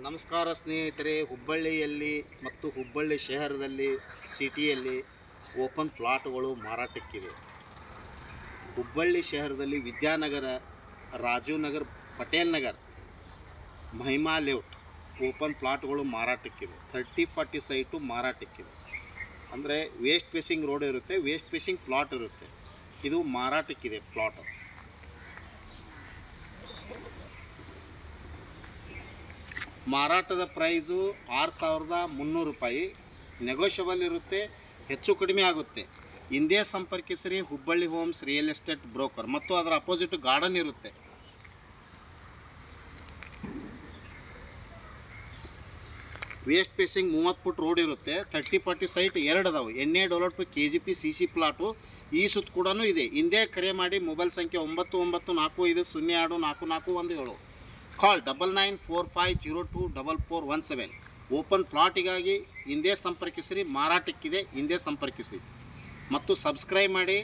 ನಮಸ್ಕಾರ ಸ್ನೇಹಿತರೆ, ಹುಬ್ಬಳ್ಳಿಯಲ್ಲಿ ಮತ್ತು ಹುಬ್ಬಳ್ಳಿ ಶಹರದಲ್ಲಿ ಸಿಟಿಯಲ್ಲಿ ಓಪನ್ ಪ್ಲಾಟ್ಗಳು ಮಾರಾಟಕ್ಕಿದೆ. ಹುಬ್ಬಳ್ಳಿ ಶಹರದಲ್ಲಿ ವಿದ್ಯಾನಗರ, ರಾಜೀವ್ ನಗರ್, ಪಟೇಲ್ ನಗರ್, ಮಹಿಮಾ ಲೇಔಟ್ ಓಪನ್ ಪ್ಲಾಟ್ಗಳು ಮಾರಾಟಕ್ಕಿದೆ. 30-40 ಸೈಟು ಮಾರಾಟಕ್ಕಿದೆ. ಅಂದರೆ ವೇಸ್ಟ್ ಫೇಸಿಂಗ್ ರೋಡ್ ಇರುತ್ತೆ, ವೇಸ್ಟ್ ಫೇಸಿಂಗ್ ಪ್ಲಾಟ್ ಇರುತ್ತೆ. ಇದು ಮಾರಾಟಕ್ಕಿದೆ ಪ್ಲಾಟ್. ಮಾರಾಟದ ಪ್ರೈಸು 6,300 ರೂಪಾಯಿ. ನೆಗೋಷಿಯಬಲ್ ಇರುತ್ತೆ, ಹೆಚ್ಚು ಕಡಿಮೆ ಆಗುತ್ತೆ. ಹಿಂದೆ ಸಂಪರ್ಕಿಸಿರಿ Hubballi homes real estate broker. ಮತ್ತು ಅದರ ಅಪೋಸಿಟ್ ಗಾರ್ಡನ್ ಇರುತ್ತೆ. ವೇಸ್ಟ್ ಫೇಸಿಂಗ್ 30 ಫುಟ್ ರೋಡ್ ಇರುತ್ತೆ. 30-40 ಸೈಟ್ ಎರಡು ಅದಾವೆ. NA developed KGP CC plot ಈ ಸುತ್ತ ಕೂಡ ಇದೆ. ಹಿಂದೆ ಕರೆ ಮಾಡಿ. ಮೊಬೈಲ್ ಸಂಖ್ಯೆ 9945024417. ಕಾಲ್ 9945024417. ಓಪನ್ ಪ್ಲಾಟಿಗಾಗಿ ಹಿಂದೆ ಸಂಪರ್ಕಿಸಿರಿ. ಮಾರಾಟಕ್ಕಿದೆ, ಹಿಂದೆ ಸಂಪರ್ಕಿಸಿ ಮತ್ತು ಸಬ್ಸ್ಕ್ರೈಬ್ ಮಾಡಿ.